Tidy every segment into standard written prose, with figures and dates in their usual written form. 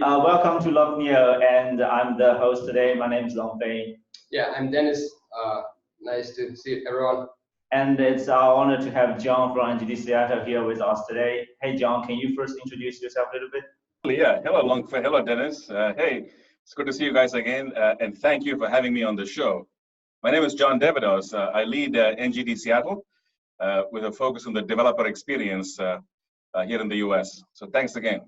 welcome to Love Neo, and I'm the host today. My name is Long Fei. Yeah, I'm Dennis. Nice to see everyone. And it's our honor to have John from NGD Seattle here with us today. Hey, John, can you first introduce yourself a little bit? Yeah, hello, Long Fei. Hello, Dennis. Hey, it's good to see you guys again, and thank you for having me on the show. My name is John deVadoss. I lead NGD Seattle with a focus on the developer experience here in the US. So thanks again.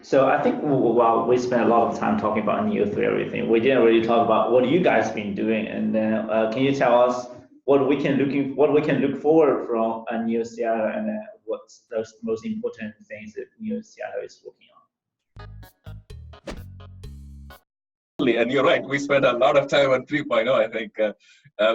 So I think while we spent a lot of time talking about Neo through everything, we didn't really talk about what you guys been doing. And then can you tell us what we can look forward from Neo Seattle, and what's the most important things that Neo Seattle is working on? And you're right, we spent a lot of time on 3.0, I think.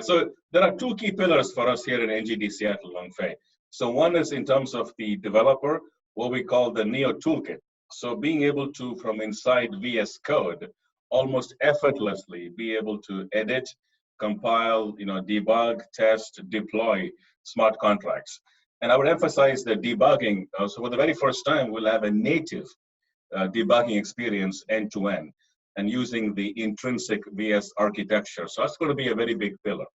So there are two key pillars for us here in NGD Seattle, Long Fei. So one is in terms of the developer, what we call the Neo Toolkit. So being able to, from inside VS Code, almost effortlessly be able to edit, compile, debug, test, deploy smart contracts. And I would emphasize the debugging. So for the very first time, we'll have a native debugging experience end-to-end, and using the intrinsic VS architecture. So that's going to be a very big pillar.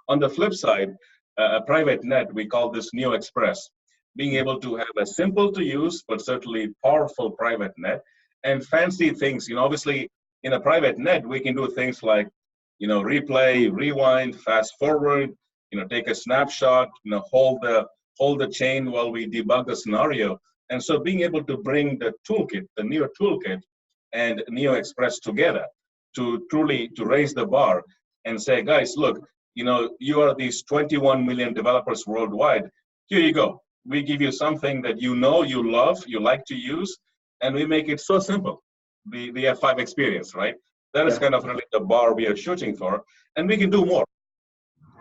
On the flip side, a private net, we call this Neo Express. Being able to have a simple to use, but certainly powerful private net, and fancy things. Obviously in a private net, we can do things like, replay, rewind, fast forward, take a snapshot, hold the chain while we debug the scenario. And so being able to bring the toolkit, the Neo Toolkit and Neo Express together to truly raise the bar and say, guys, look, you are these 21 million developers worldwide. Here you go. We give you something that you love, you like to use, and we make it so simple. The F5 experience, right? That is kind of really the bar we are shooting for, and we can do more.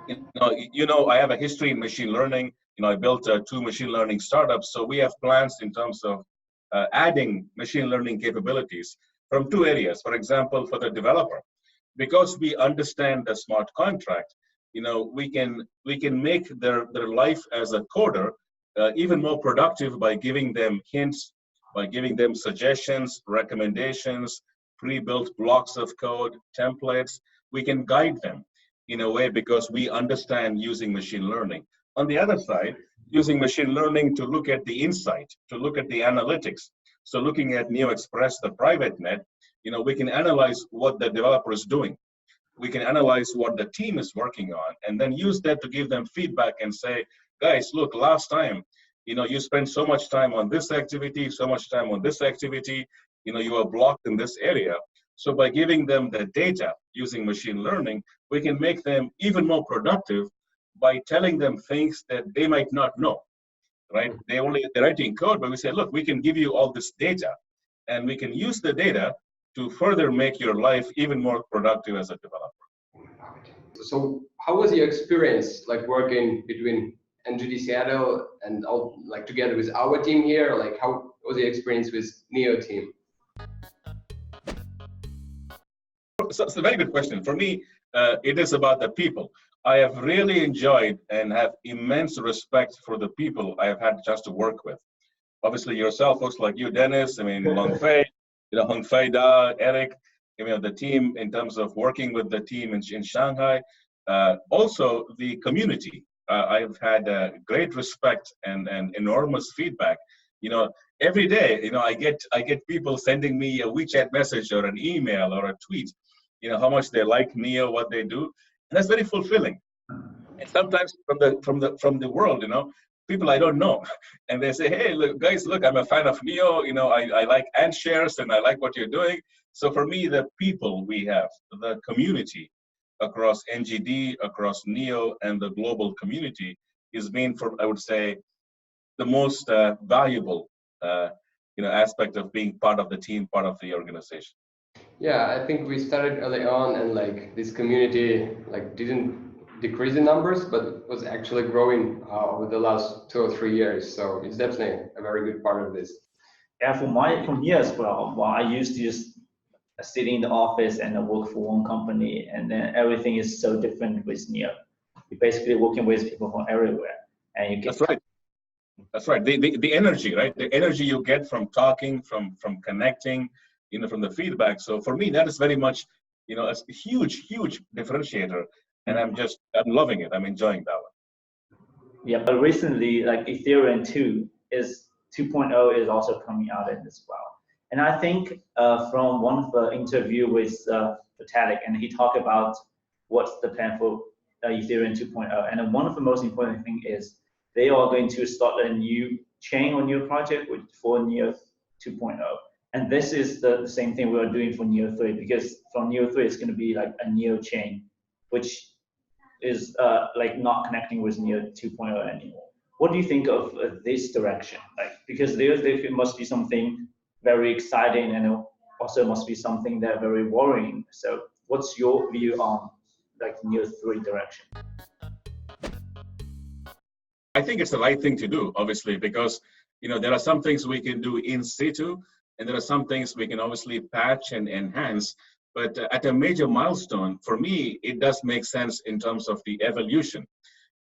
I have a history in machine learning. I built 2 machine learning startups, so we have plans in terms of adding machine learning capabilities from 2 areas. For example, for the developer, because we understand the smart contract, we can make their life as a coder even more productive by giving them hints, by giving them suggestions, recommendations, pre-built blocks of code, templates. We can guide them in a way because we understand using machine learning. On the other side, using machine learning to look at the insight, to look at the analytics. So looking at Neo Express, the private net, we can analyze what the developer is doing. We can analyze what the team is working on, and then use that to give them feedback and say, guys, look, last time, you spent so much time on this activity, so much time on this activity, you are blocked in this area. So by giving them the data using machine learning, we can make them even more productive by telling them things that they might not know, right? They're writing code, but we say, look, we can give you all this data, and we can use the data to further make your life even more productive as a developer. So how was your experience like working between NGD Seattle and together with our team here? Like how was your experience with Neo team? So it's a very good question. For me, it is about the people. I have really enjoyed and have immense respect for the people I have had the chance to work with. Obviously yourself, folks like you, Dennis, Long Fei, Hong Fei Da, Eric, the team in terms of working with the team in Shanghai. Also the community. I've had great respect and enormous feedback. Every day, I get people sending me a WeChat message or an email or a tweet, how much they like Neo, what they do, and that's very fulfilling. And sometimes from the world, people I don't know, and they say, hey, look, guys, look, I'm a fan of Neo. I like ant shares and I like what you're doing. So for me, the people we have, the community across NGD, across Neo, and the global community is being, I would say, the most valuable aspect of being part of the team, part of the organization. Yeah, I think we started early on, and this community didn't decrease in numbers, but was actually growing over the last 2 or 3 years. So it's definitely a very good part of this. Yeah, for me as well. Well, I used to just sit in the office and work for one company, and then everything is so different with Neo. You're basically working with people from everywhere, and you get. That's right. That's right. The energy, right? The energy you get from talking, from connecting, from the feedback. So for me, that is very much, a huge differentiator, and I'm loving it. I'm enjoying that one. Yeah, but recently, like Ethereum 2.0 is also coming out in as well. And I think from one of the interview with Vitalik, and he talked about what's the plan for Ethereum 2.0. And then one of the most important thing is they are going to start a new chain or new project for Neo 2.0. And this is the same thing we are doing for Neo 3, because from Neo 3 it's going to be like a Neo chain, which is like not connecting with Neo 2.0 anymore. What do you think of this direction? Like, because there must be something very exciting, and also must be something that very worrying. So what's your view on like Neo 3 direction? I think it's the right thing to do, obviously, because there are some things we can do in situ, and there are some things we can obviously patch and enhance. But at a major milestone, for me, it does make sense in terms of the evolution.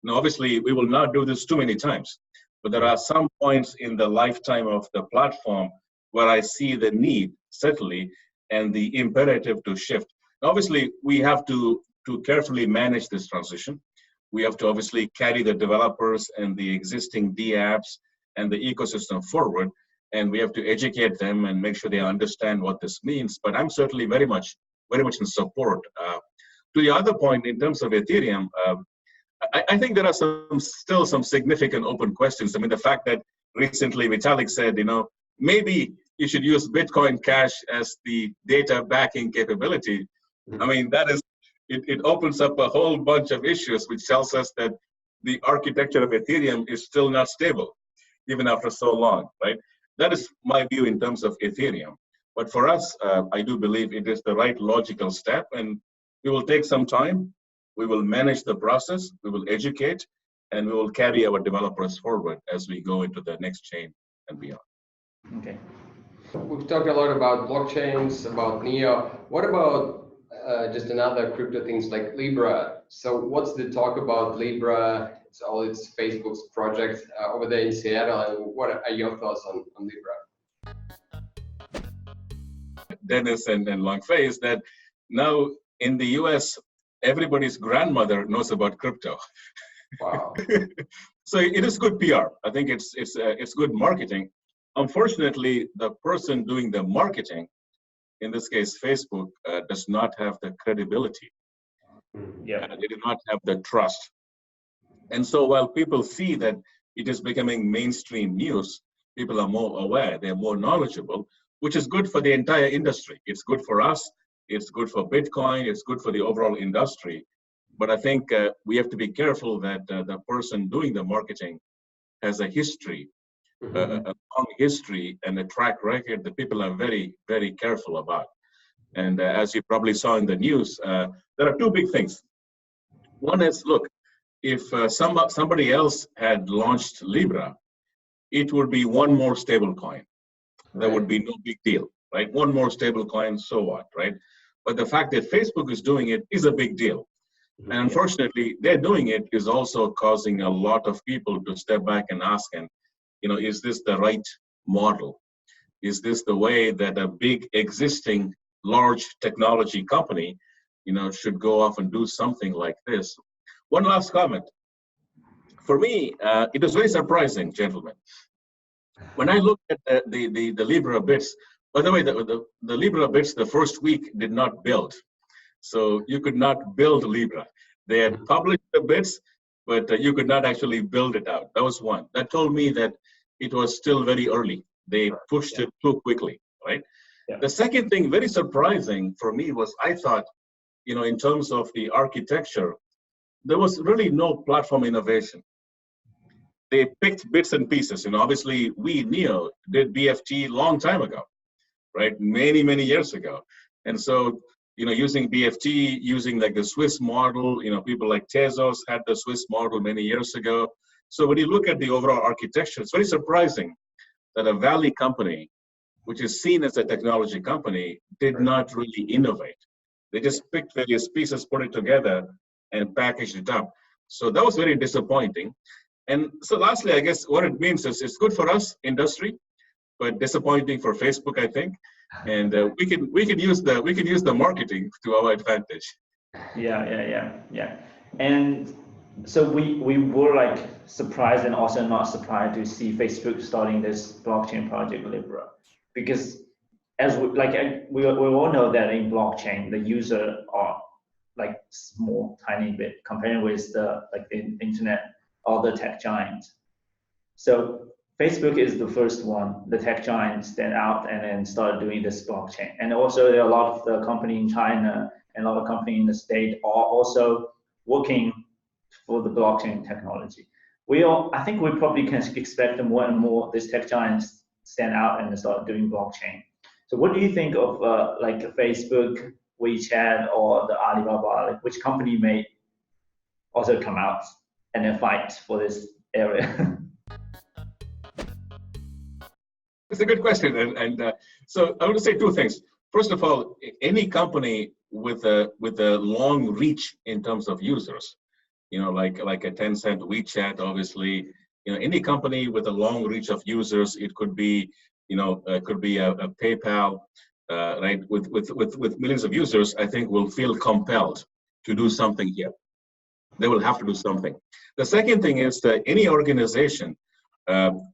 Now, obviously, we will not do this too many times, but there are some points in the lifetime of the platform where I see the need, certainly, and the imperative to shift. Now, obviously, we have to carefully manage this transition. We have to obviously carry the developers and the existing dApps and the ecosystem forward, and we have to educate them and make sure they understand what this means. But I'm certainly very much in support. To the other point, in terms of Ethereum, I think there are still some significant open questions. I mean, the fact that recently Vitalik said, maybe you should use Bitcoin Cash as the data backing capability. I mean, it opens up a whole bunch of issues, which tells us that the architecture of Ethereum is still not stable, even after so long, right? That is my view in terms of Ethereum. But for us, I do believe it is the right logical step, and we will take some time. We will manage the process, we will educate, and we will carry our developers forward as we go into the next chain and beyond. Okay. We've talked a lot about blockchains, about Neo. What about just another crypto things like Libra? So what's the talk about Libra? It's Facebook's project over there in Seattle. And what are your thoughts on Libra? Dennis and Longfei, is that now in the US, everybody's grandmother knows about crypto. Wow. So it is good PR. I think it's good marketing. Unfortunately, the person doing the marketing, in this case Facebook, does not have the credibility. Yeah. They do not have the trust. And so while people see that it is becoming mainstream news, people are more aware, they're more knowledgeable, which is good for the entire industry. It's good for us, it's good for Bitcoin, it's good for the overall industry. But I think we have to be careful that the person doing the marketing has a history, a long history and a track record that people are very, very careful about. And as you probably saw in the news, there are two big things. One is, look, if somebody else had launched Libra, it would be one more stable coin. There would be no big deal, right? One more stable coin, so what, right? But the fact that Facebook is doing it is a big deal. And unfortunately, they're doing it is also causing a lot of people to step back and ask, is this the right model? Is this the way that a big existing large technology company, should go off and do something like this? One last comment. For me, it was very surprising, gentlemen. When I looked at the Libra bits, by the way, the Libra bits the first week did not build. So you could not build Libra. They had published the bits, but you could not actually build it out. That was one. That told me that it was still very early. They pushed it too quickly, right? Yeah. The second thing, very surprising for me, was I thought, in terms of the architecture, there was really no platform innovation. They picked bits and pieces. Obviously, we, Neo, did BFT long time ago, right? Many, many years ago. And so, using BFT, using like the Swiss model, people like Tezos had the Swiss model many years ago. So when you look at the overall architecture, it's very surprising that a Valley company, which is seen as a technology company, did not really innovate. They just picked various pieces, put it together, and packaged it up. So that was very disappointing. And so lastly, I guess what it means is it's good for us, industry, but disappointing for Facebook, I think. and we can use the marketing to our advantage. Yeah. And so we were like surprised and also not surprised to see Facebook starting this blockchain project Libra, because as we all know that in blockchain the user are like small, tiny bit compared with the internet or the tech giants. So Facebook is the first one, the tech giant stand out and then start doing this blockchain. And also there are a lot of the company in China and a lot of company in the state are also working for the blockchain technology. I think we probably can expect more and more these tech giants stand out and start doing blockchain. So what do you think of like Facebook, WeChat, or the Alibaba? Like which company may also come out and then fight for this area? It's a good question, and so I want to say two things. First of all, any company with a long reach in terms of users, like a Tencent, WeChat, obviously, any company with a long reach of users, it could be, it could be a PayPal, right, with millions of users, I think will feel compelled to do something here. They will have to do something. The second thing is that any organization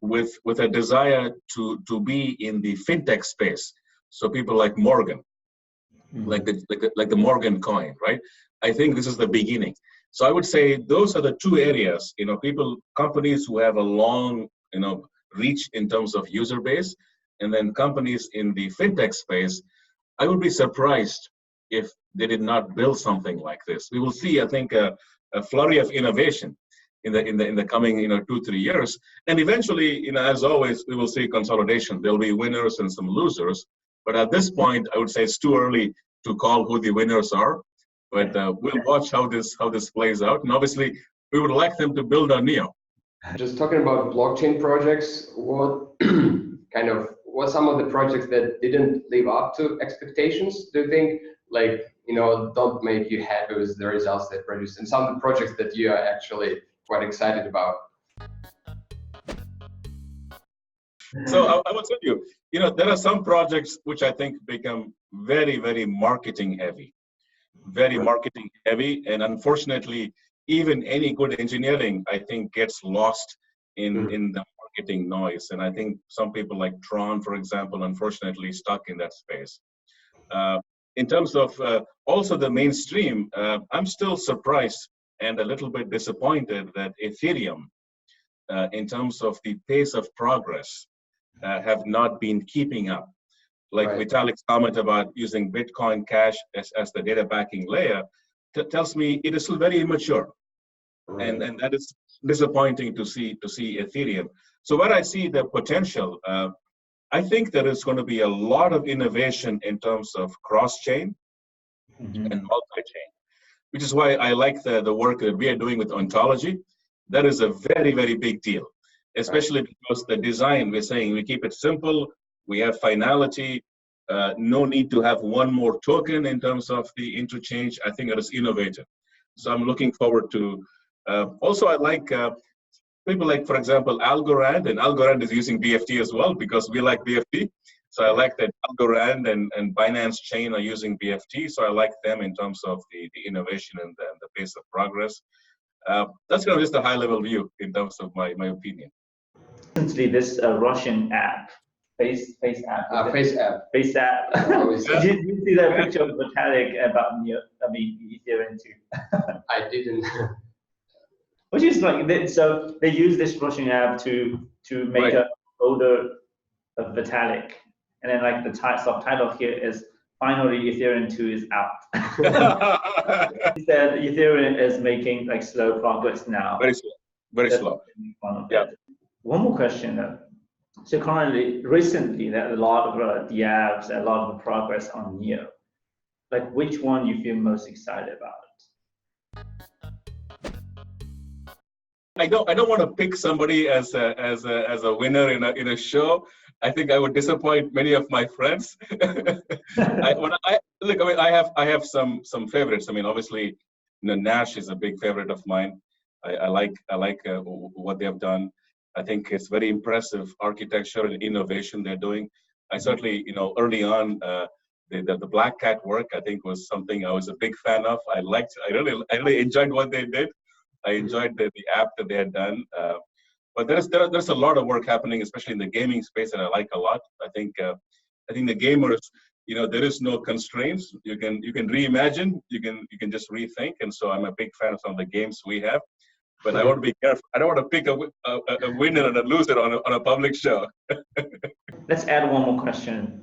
with a desire to be in the fintech space, so people like Morgan, like the Morgan coin, right? I think this is the beginning. So I would say those are the two areas, companies who have a long, reach in terms of user base, and then companies in the fintech space. I would be surprised if they did not build something like this. We will see, I think, a flurry of innovation in the coming 2-3 years, and eventually, as always, we will see consolidation. There'll be winners and some losers, but at this point, I would say it's too early to call who the winners are. But we'll watch how this plays out, and obviously, we would like them to build on Neo. Just talking about blockchain projects, what some of the projects that didn't live up to expectations? Do you think, don't make you happy with the results they produce, and some of the projects that you are actually quite excited about? So I will tell you, there are some projects which I think become very, very marketing heavy, and unfortunately, even any good engineering, I think, gets lost in the marketing noise. And I think some people like Tron, for example, unfortunately stuck in that space. In terms of also the mainstream, I'm still surprised and a little bit disappointed that Ethereum, in terms of the pace of progress, have not been keeping up. Like Vitalik's comment about using Bitcoin Cash as the data backing layer tells me it is still very immature, and that is disappointing to see Ethereum. So where I see the potential, I think there is going to be a lot of innovation in terms of cross-chain and multi-chain, which is why I like the work that we are doing with ontology. That is a very, very big deal, especially because the design, we're saying we keep it simple, we have finality, no need to have one more token in terms of the interchange. I think that is innovative. So I'm looking forward to, also I like people like, for example, Algorand, and Algorand is using BFT as well because we like BFT. So I like that Algorand and Binance Chain are using BFT. So I like them in terms of the innovation and the pace of progress. That's kind of just a high-level view in terms of my opinion. Recently, this Russian app, Face app. Did you see that picture of Vitalik about Ethereum too? I didn't. Which is like, so they use this Russian app to make a folder of Vitalik, and then like the subtitle here is finally Ethereum 2 is out. He said Ethereum is making like slow progress now. Very slow. Yeah. One more question though. So recently, there are a lot of devs, a lot of progress on Neo. Like, which one you feel most excited about? I don't want to pick somebody as a winner in a show. I think I would disappoint many of my friends. I have some favorites. I mean, obviously, Nash is a big favorite of mine. I like what they have done. I think it's very impressive architecture and innovation they're doing. I certainly, early on, the Black Cat work, I think, was something I was a big fan of. I really enjoyed what they did. I enjoyed the app that they had done. But there's a lot of work happening, especially in the gaming space, that I like a lot. I think the gamers, there is no constraints. You can reimagine, you can just rethink, and so I'm a big fan of some of the games we have. But I want to be careful. I don't want to pick a winner and a loser on a public show. Let's add one more question.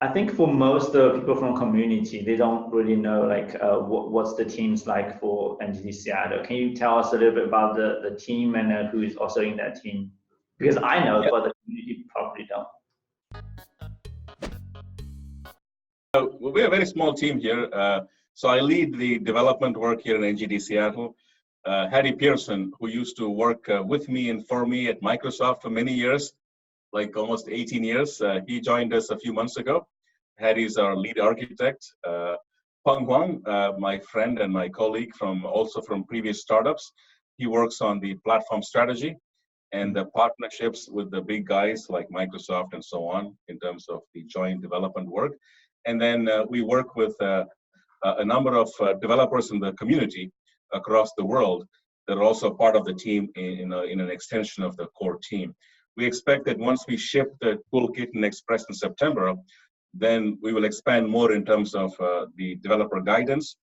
I think for most people from community, they don't really know like what's the teams like for NGD Seattle. Can you tell us a little bit about the team and who is also in that team? Because I know, yeah, but the community probably don't. We're a very small team here. So I lead the development work here in NGD Seattle. Harry Pearson, who used to work with me and for me at Microsoft for many years, like almost 18 years, he joined us a few months ago. Harry's our lead architect. Peng Huang, my friend and my colleague also from previous startups, he works on the platform strategy and the partnerships with the big guys like Microsoft and so on in terms of the joint development work. And then we work with a number of developers in the community across the world that are also part of the team in an extension of the core team. We expect that once we ship the toolkit and Express in September, then we will expand more in terms of the developer guidance.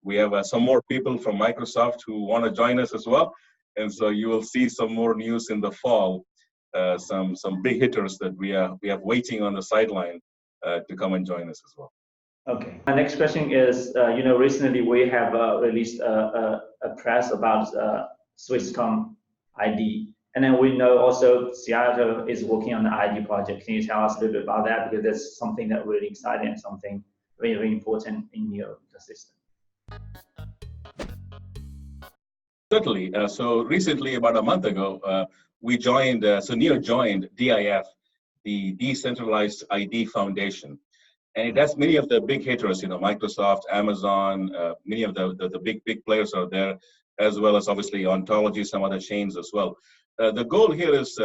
We have some more people from Microsoft who want to join us as well. And so you will see some more news in the fall, some big hitters that we have waiting on the sideline to come and join us as well. Okay. My next question is, recently we have released a press about Swisscom ID. And then we know also Seattle is working on the ID project. Can you tell us a little bit about that? Because that's something that really exciting and something very, very important in your ecosystem. Certainly. So recently, about a month ago, we joined, NEO joined DIF, the Decentralized ID Foundation. And it has many of the big hitters, Microsoft, Amazon, many of the big players are there, as well as obviously Ontology, some other chains as well. The goal here is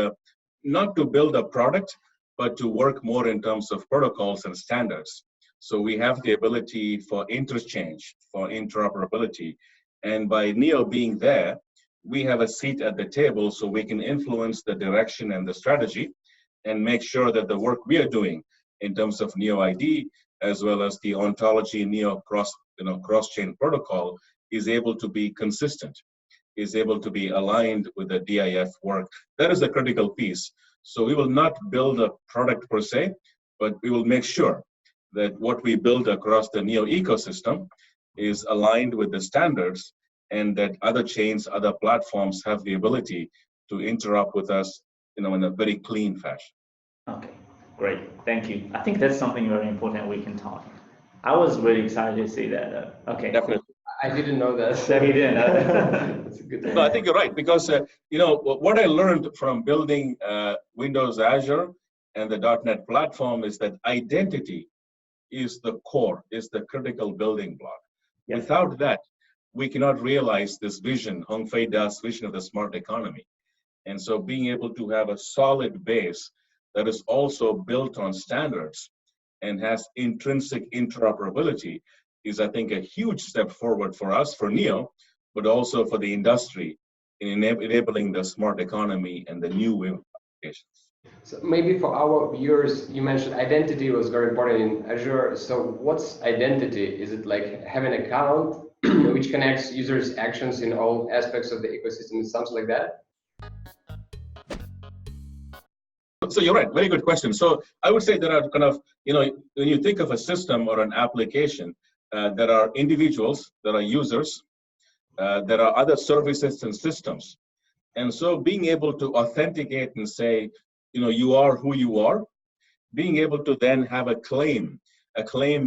not to build a product, but to work more in terms of protocols and standards. So we have the ability for interchange, for interoperability. And by NEO being there, we have a seat at the table so we can influence the direction and the strategy and make sure that the work we are doing in terms of NEO ID, as well as the Ontology NEO cross-chain protocol is able to be consistent, is able to be aligned with the DIF work. That is a critical piece. So we will not build a product per se, but we will make sure that what we build across the NEO ecosystem is aligned with the standards and that other chains, other platforms have the ability to interop with us in a very clean fashion. Okay, great. Thank you. I think that's something very important we can talk. I was really excited to see that. Okay, definitely. Cool. I didn't know that. So he didn't. That's a good thing. No, I think you're right, because what I learned from building Windows Azure and the .NET platform is that identity is the core, is the critical building block. Yes. Without that, we cannot realize this vision, Hongfei Da's vision of the smart economy. And so being able to have a solid base that is also built on standards and has intrinsic interoperability is, I think, a huge step forward for us, for NEO, but also for the industry in enabling the smart economy and the new way of applications. So maybe for our viewers, you mentioned identity was very important in Azure. So what's identity? Is it like having an account which connects users' actions in all aspects of the ecosystem? Something like that? So you're right, very good question. So I would say there are kind of, when you think of a system or an application, there are individuals, there are users, there are other services and systems. And so being able to authenticate and say, you are who you are, being able to then have a claim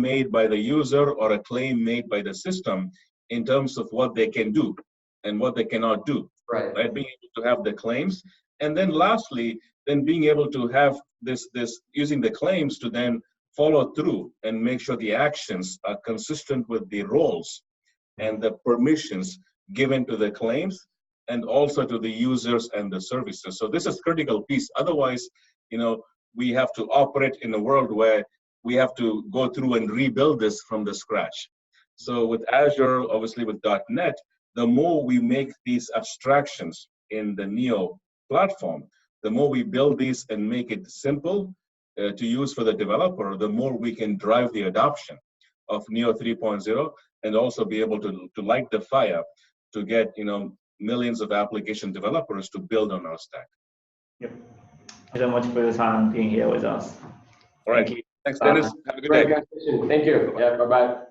made by the user or a claim made by the system in terms of what they can do and what they cannot do. Right. Being able to have the claims. And then lastly, then being able to have this using the claims to then follow through and make sure the actions are consistent with the roles and the permissions given to the claims and also to the users and the services. So this is critical piece. Otherwise, we have to operate in a world where we have to go through and rebuild this from the scratch. So with Azure, obviously with .NET, the more we make these abstractions in the Neo platform, the more we build these and make it simple to use for the developer, the more we can drive the adoption of Neo 3.0 and also be able to light the fire to get millions of application developers to build on our stack. Yep. Thank you so much for your time being here with us. All right. Thank you. Thanks, Dennis. Have a good day. Thank you. Yeah, bye-bye.